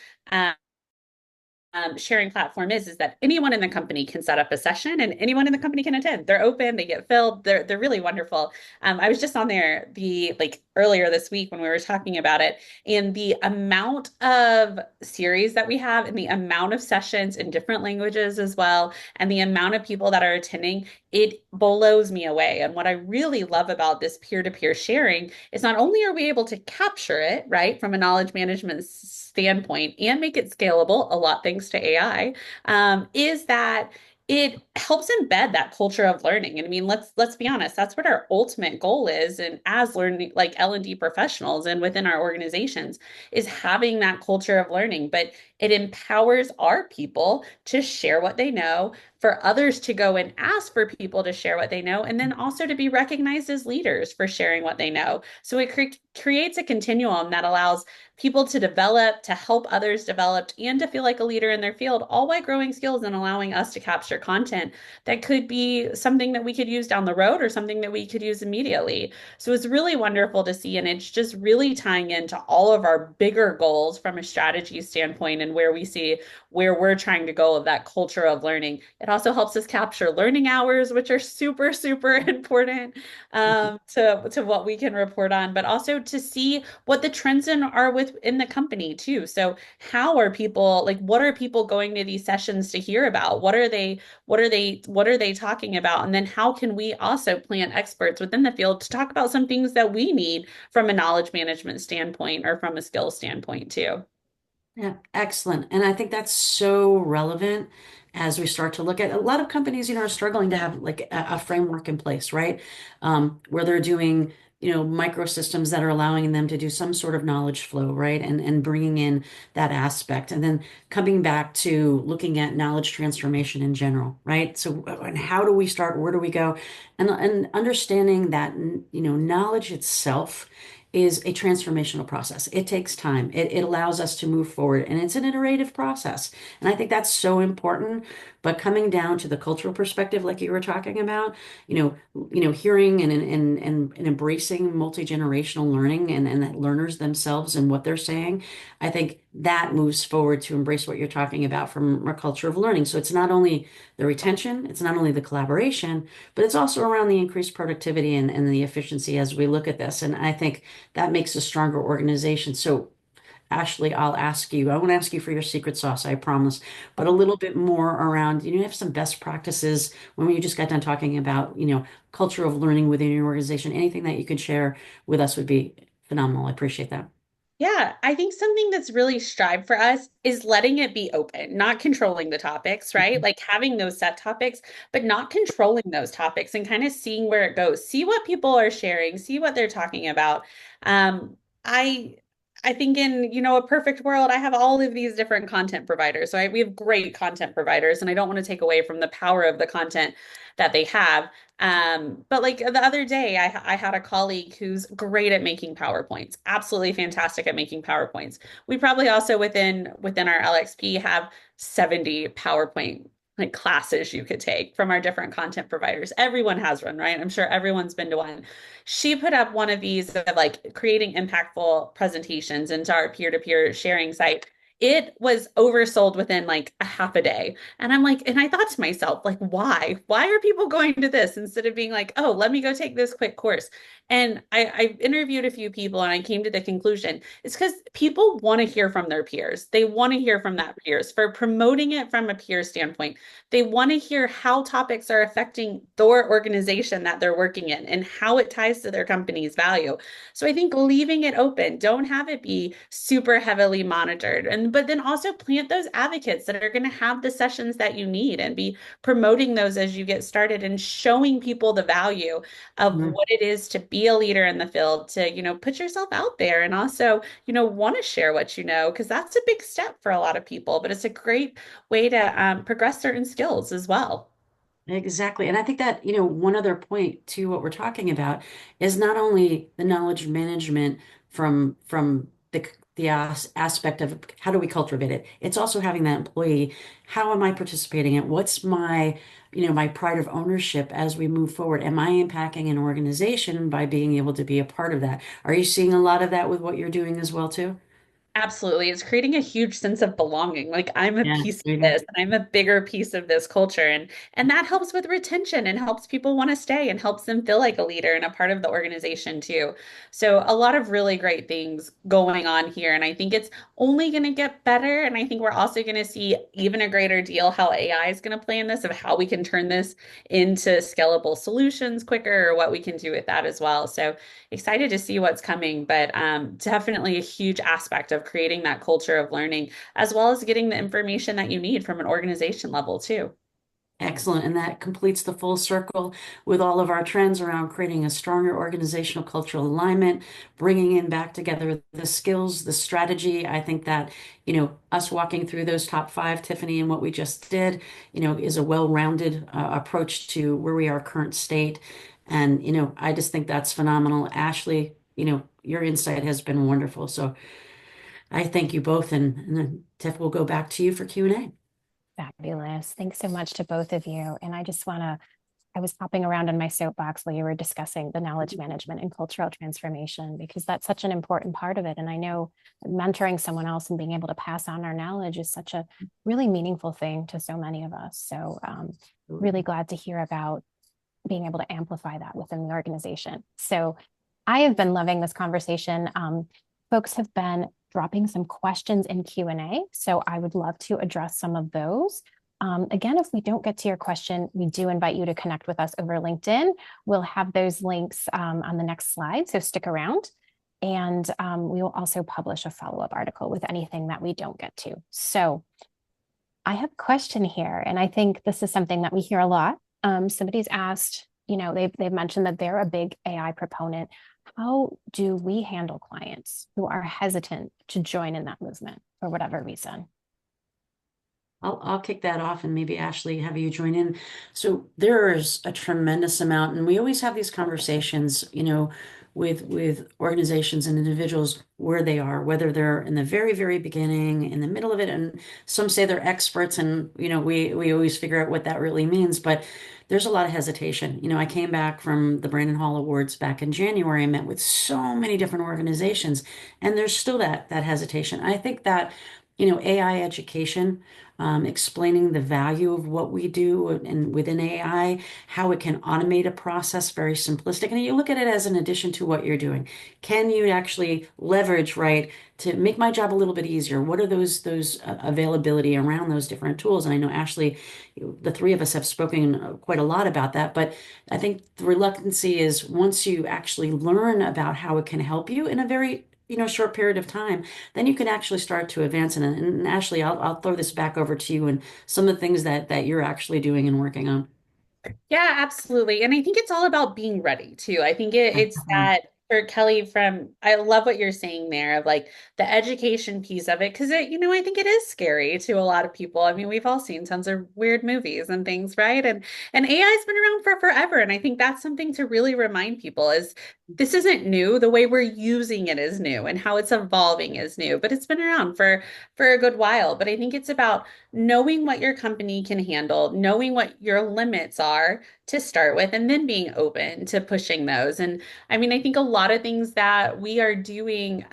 sharing platform is that anyone in the company can set up a session and anyone in the company can attend. They're open, they get filled. They're really wonderful. I was just on there the like earlier this week when we were talking about it, and the amount of series that we have and the amount of sessions in different languages as well, and the amount of people that are attending, it blows me away. And what I really love about this peer-to-peer sharing is not only are we able to capture it, right, from a knowledge management standpoint and make it scalable, a lot thanks to AI, is that it helps embed that culture of learning. And I mean, let's be honest, that's what our ultimate goal is. And as learning like L&D professionals and within our organizations is having that culture of learning. But it empowers our people to share what they know, for others to go and ask for people to share what they know, and then also to be recognized as leaders for sharing what they know. So it creates a continuum that allows people to develop, to help others develop, and to feel like a leader in their field, all while growing skills and allowing us to capture content that could be something that we could use down the road or something that we could use immediately. So it's really wonderful to see. And it's just really tying into all of our bigger goals from a strategy standpoint and where we see where we're trying to go of that culture of learning. It also helps us capture learning hours, which are super, super important to what we can report on, but also to see what the trends are within the company too. So how are people like what are people going to these sessions to hear about? What are they talking about? And then how can we also plant experts within the field to talk about some things that we need from a knowledge management standpoint or from a skill standpoint too? Yeah, excellent. And I think that's so relevant as we start to look at a lot of companies, are struggling to have like a framework in place, right? Where they're doing, microsystems that are allowing them to do some sort of knowledge flow, right? And bringing in that aspect and then coming back to looking at knowledge transformation in general, right? So, and how do we start? Where do we go? And understanding that, knowledge itself is a transformational process. It takes time. It allows us to move forward, and it's an iterative process. And I think that's so important. But coming down to the cultural perspective, like you were talking about, hearing and embracing multi-generational learning and that learners themselves and what they're saying, I think that moves forward to embrace what you're talking about from a culture of learning. So it's not only the retention, it's not only the collaboration, but it's also around the increased productivity and the efficiency as we look at this. And I think that makes a stronger organization. So Ashley, I'll ask you, I won't ask you for your secret sauce, I promise, but a little bit more around, you have some best practices when you just got done talking about, culture of learning within your organization. Anything that you could share with us would be phenomenal. I appreciate that. Yeah, I think something that's really strive for us is letting it be open, not controlling the topics, right? Like having those set topics, but not controlling those topics and kind of seeing where it goes. See what people are sharing, see what they're talking about. Um, I I think in, a perfect world, I have all of these different content providers. So we have great content providers, and I don't want to take away from the power of the content that they have. But like the other day, I had a colleague who's great at making PowerPoints, absolutely fantastic at making PowerPoints. We probably also within our LXP have 70 PowerPoint like classes you could take from our different content providers. Everyone has one, right? I'm sure everyone's been to one. She put up one of these of like creating impactful presentations into our peer-to-peer sharing site. It was oversold within like a half a day. And I'm like, and I thought to myself, like, why? Why are people going to this instead of being like, oh, let me go take this quick course? And I interviewed a few people and I came to the conclusion it's because people want to hear from their peers. They want to hear from that peers for promoting it from a peer standpoint. They want to hear how topics are affecting their organization that they're working in and how it ties to their company's value. So I think leaving it open, don't have it be super heavily monitored. But then also plant those advocates that are going to have the sessions that you need and be promoting those as you get started and showing people the value of Mhm. what it is to be a leader in the field, to, put yourself out there and also, want to share what you know, because that's a big step for a lot of people, but it's a great way to progress certain skills as well. Exactly. And I think that, one other point to what we're talking about is not only the knowledge management from the aspect of how do we cultivate it. It's also having that employee, how am I participating in it? What's my, my pride of ownership as we move forward? Am I impacting an organization by being able to be a part of that? Are you seeing a lot of that with what you're doing as well too? Absolutely. It's creating a huge sense of belonging. Like I'm a Yeah, piece of there you go. this and I'm a bigger piece of this culture. And that helps with retention and helps people want to stay and helps them feel like a leader and a part of the organization too. So a lot of really great things going on here. And I think it's only going to get better. And I think we're also going to see even a greater deal how AI is going to play in this, of how we can turn this into scalable solutions quicker, or what we can do with that as well. So excited to see what's coming, but definitely a huge aspect of creating that culture of learning, as well as getting the information that you need from an organization level too. Excellent. And that completes the full circle with all of our trends around creating a stronger organizational cultural alignment, bringing in back together the skills, the strategy. I think that, us walking through those top five, Tiffany, and what we just did, is a well-rounded approach to where we are current state. And, I just think that's phenomenal. Ashley, your insight has been wonderful. So I thank you both. And then Tiff, will go back to you for Q&A. Fabulous. Thanks so much to both of you. And I was hopping around in my soapbox while you were discussing the knowledge management and cultural transformation, because that's such an important part of it. And I know mentoring someone else and being able to pass on our knowledge is such a really meaningful thing to so many of us. So really glad to hear about being able to amplify that within the organization. So I have been loving this conversation. Folks have been dropping some questions in Q&A, so I would love to address some of those. Again, if we don't get to your question, we do invite you to connect with us over LinkedIn. We'll have those links on the next slide, so stick around. And we will also publish a follow-up article with anything that we don't get to. So I have a question here, and I think this is something that we hear a lot. Somebody's asked, they've mentioned that they're a big AI proponent. How do we handle clients who are hesitant to join in that movement for whatever reason? I'll kick that off and maybe Ashley have you join in. So there is a tremendous amount, and we always have these conversations, with organizations and individuals where they are, whether they're in the very, very beginning, in the middle of it, and some say they're experts, and we always figure out what that really means, but there's a lot of hesitation. I came back from the Brandon Hall Awards back in January. I met with so many different organizations, and there's still that hesitation. I think that AI education, explaining the value of what we do and within AI, how it can automate a process very simplistic. And you look at it as an addition to what you're doing. Can you actually leverage, right, to make my job a little bit easier? What are those availability around those different tools? And I know Ashley, the three of us have spoken quite a lot about that, but I think the reluctancy is once you actually learn about how it can help you in a very short period of time, then you can actually start to advance in it. And Ashley, I'll throw this back over to you and some of the things that you're actually doing and working on. Yeah, absolutely. And I think it's all about being ready too. I think it's Definitely. that for Kelly I love what you're saying there of like the education piece of it, because I think it is scary to a lot of people. I mean, we've all seen tons of weird movies and things, right? And AI's been around for forever. And I think that's something to really remind people is this isn't new. The way we're using it is new and how it's evolving is new, but it's been around for a good while. But I think it's about knowing what your company can handle, knowing what your limits are to start with, and then being open to pushing those. And I mean, I think a lot of things that we are doing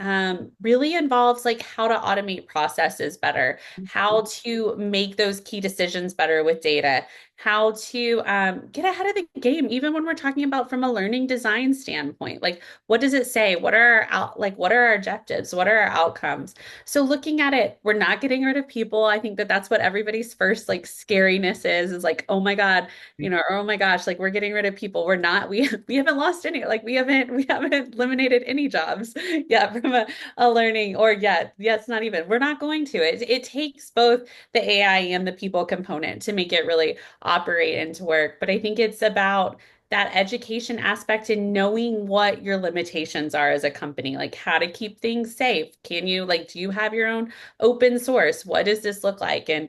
really involves like how to automate processes better, how to make those key decisions better with data, how to get ahead of the game, even when we're talking about from a learning design standpoint. Like, what does it say? What are our objectives? What are our outcomes? So looking at it, we're not getting rid of people. I think that that's what everybody's first like scariness is like, oh my God, or oh my gosh, like we're getting rid of people. We're not, we haven't lost any, like we haven't eliminated any jobs yet from a learning or yet. Yes, not even. We're not going to. It takes both the AI and the people component to make it really operate and to work. But I think it's about that education aspect and knowing what your limitations are as a company, like how to keep things safe. Can you like, do you have your own open source? What does this look like? And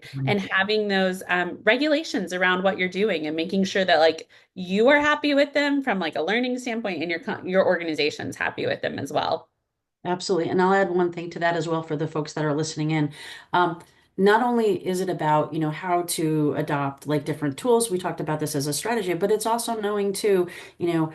having those regulations around what you're doing and making sure that like you are happy with them from like a learning standpoint and your organization's happy with them as well. Absolutely. And I'll add one thing to that as well for the folks that are listening in. Um, Not only is it about, how to adopt like different tools, we talked about this as a strategy, but it's also knowing too, you know,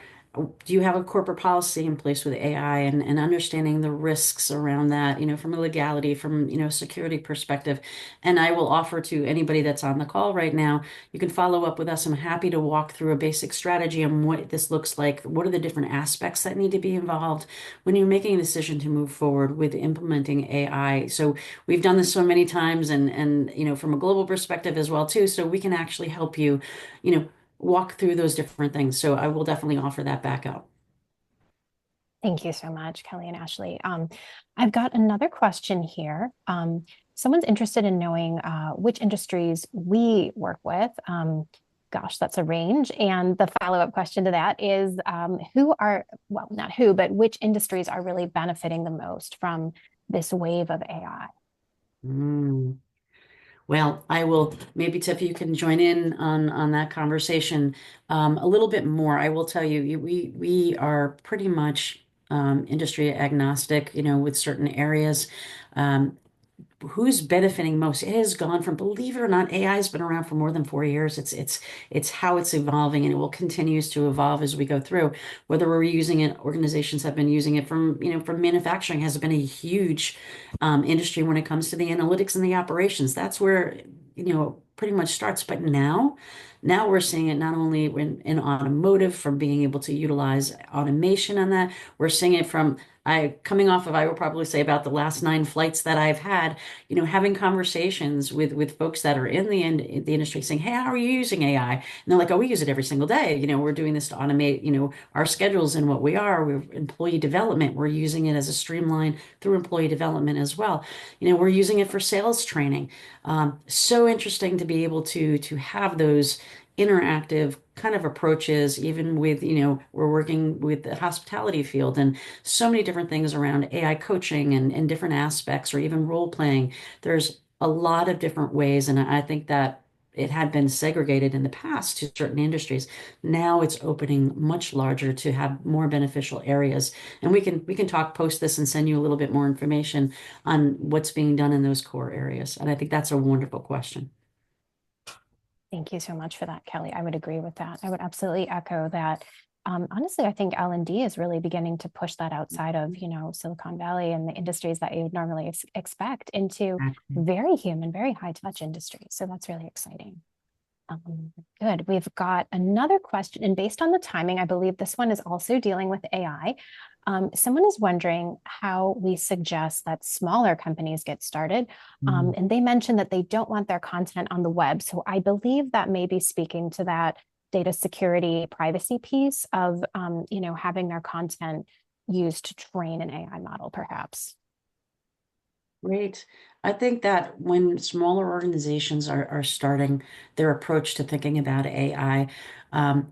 do you have a corporate policy in place with AI and understanding the risks around that, from a legality, from, security perspective. And I will offer to anybody that's on the call right now, you can follow up with us. I'm happy to walk through a basic strategy on what this looks like. What are the different aspects that need to be involved when you're making a decision to move forward with implementing AI. So we've done this so many times and from a global perspective as well too. So we can actually help you, you know, walk through those different things. So I will definitely offer that back up. Thank you so much, Kelly and Ashley. I've got another question here. Someone's interested in knowing which industries we work with. Gosh, that's a range. And the follow-up question to that is well, not who, but which industries are really benefiting the most from this wave of AI? Mm. Well, I will maybe Tiff, you can join in on that conversation a little bit more. I will tell you, we are pretty much industry agnostic, with certain areas. Um, who's benefiting most? It has gone from, believe it or not, AI has been around for more than 4 years. It's how it's evolving, and it will continues to evolve as we go through. Whether we're using it, organizations have been using it from manufacturing has been a huge industry when it comes to the analytics and the operations. That's where pretty much starts. But now we're seeing it not only in automotive from being able to utilize automation on that. We're seeing it from coming off of, I will probably say about the last 9 flights that I've had, having conversations with folks that are in the industry saying, hey, how are you using AI? And they're like, oh, we use it every single day. We're doing this to automate, our schedules and what we're employee development. We're using it as a streamline through employee development as well. We're using it for sales training. So interesting to be able to have those interactive kind of approaches, even with, we're working with the hospitality field and so many different things around AI coaching and different aspects, or even role playing. There's a lot of different ways. And I think that it had been segregated in the past to certain industries. Now it's opening much larger to have more beneficial areas. And we can talk post this and send you a little bit more information on what's being done in those core areas. And I think that's a wonderful question. Thank you so much for that, Kelly. I would agree with that. I would absolutely echo that. honestly, I think L&D is really beginning to push that outside of, Silicon Valley and the industries that you would normally expect into Exactly. very human, very high touch industries. So that's really exciting. Good. We've got another question, and based on the timing, I believe this one is also dealing with AI. Someone is wondering how we suggest that smaller companies get started. And they mentioned that they don't want their content on the web. So I believe that may be speaking to that data security privacy piece of, having their content used to train an AI model, perhaps. Great. I think that when smaller organizations are starting their approach to thinking about AI,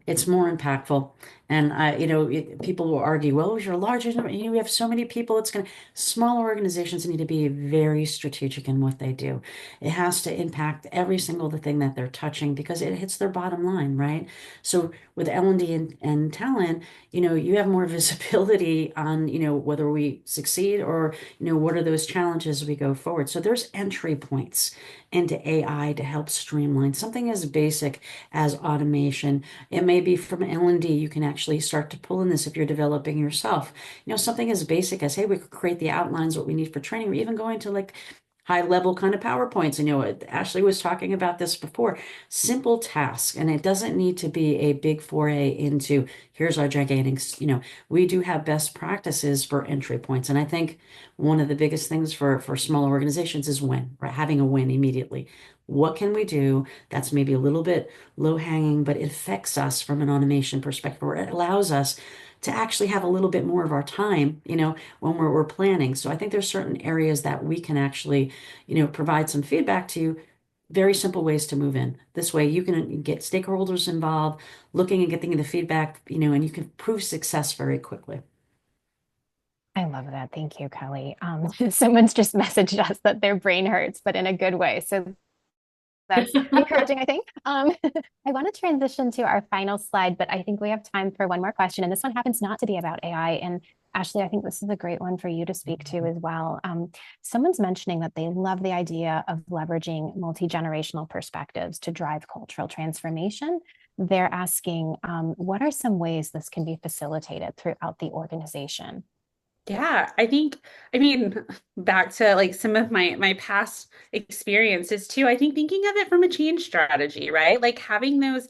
it's more impactful. And people will argue, well, if you're large, we have so many people, it's going to, smaller organizations need to be very strategic in what they do. It has to impact every single thing that they're touching because it hits their bottom line, right? So with L&D and talent, you have more visibility on, whether we succeed or, what are those challenges as we go forward. So there's entry points into AI to help streamline something as basic as automation. It may be from L&D, you can actually start to pull in this if you're developing yourself. Something as basic as, hey, we could create the outlines, what we need for training, or even going to like high level kind of PowerPoints. And Ashley was talking about this before. Simple tasks, and it doesn't need to be a big foray into here's our gigantic, we do have best practices for entry points. And I think one of the biggest things for smaller organizations is win, right? Having a win immediately. What can we do that's maybe a little bit low hanging, but it affects us from an automation perspective, or it allows us to actually have a little bit more of our time, when we're planning. So I think there's certain areas that we can actually, provide some feedback to, very simple ways to move in. This way you can get stakeholders involved, looking and getting the feedback, and you can prove success very quickly. I love that. Thank you, Kelly. Someone's just messaged us that their brain hurts, but in a good way. So that's encouraging, I think. I want to transition to our final slide, but I think we have time for one more question. And this one happens not to be about AI. And Ashley, I think this is a great one for you to speak to as well. Someone's mentioning that they love the idea of leveraging multi-generational perspectives to drive cultural transformation. They're asking, what are some ways this can be facilitated throughout the organization? Yeah, I mean, back to like some of my past experiences too. I think thinking of it from a change strategy, right? Like having those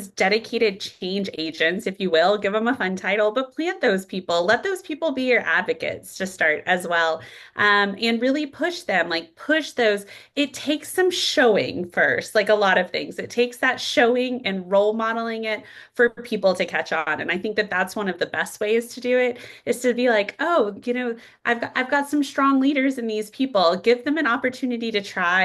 dedicated change agents, if you will, give them a fun title, but plant those people, let those people be your advocates to start as well, and really push them, like push those. It takes some showing first, like a lot of things. It takes that showing and role modeling it for people to catch on, and I think that that's one of the best ways to do it is to be like, oh, I've got some strong leaders in these people. Give them an opportunity to try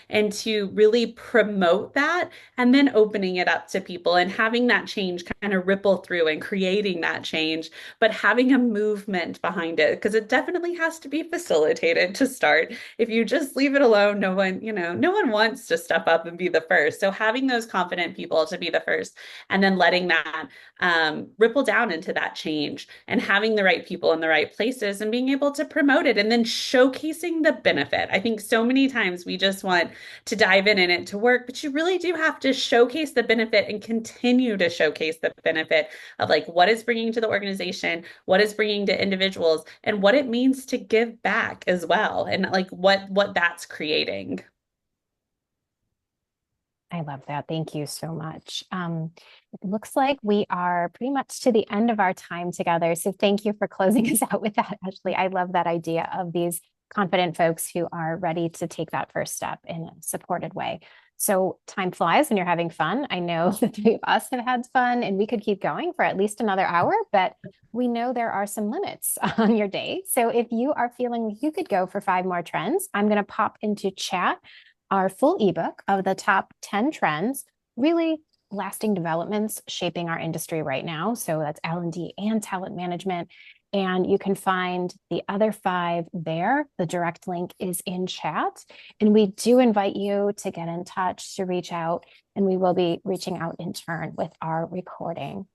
and to really promote that, and then opening it up to people and having that change kind of ripple through and creating that change, but having a movement behind it because it definitely has to be facilitated to start. If you just leave it alone, no one wants to step up and be the first. So having those confident people to be the first, and then letting that ripple down into that change, and having the right people in the right places and being able to promote it, and then showcasing the benefit. I think so many times we just want to dive in and it to work, but you really do have to showcase the benefit and continue to showcase the benefit of like what it's bringing to the organization, what it's bringing to individuals, and what it means to give back as well, and like what that's creating. I love that. Thank you so much. It looks like we are pretty much to the end of our time together. So thank you for closing us out with that, Ashley. I love that idea of these confident folks who are ready to take that first step in a supported way. So time flies when you're having fun. I know the three of us have had fun, and we could keep going for at least another hour, but we know there are some limits on your day. So if you are feeling you could go for 5 more trends, I'm going to pop into chat our full ebook of the top 10 trends, really lasting developments shaping our industry right now. So that's L&D and talent management. And you can find the other 5 there. The direct link is in chat. And we do invite you to get in touch, to reach out, and we will be reaching out in turn with our recording.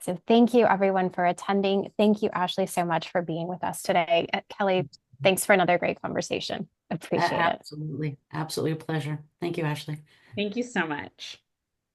So thank you everyone for attending. Thank you, Ashley, so much for being with us today. Kelly, thanks for another great conversation. Appreciate it. Absolutely. Absolutely a pleasure. Thank you, Ashley. Thank you so much.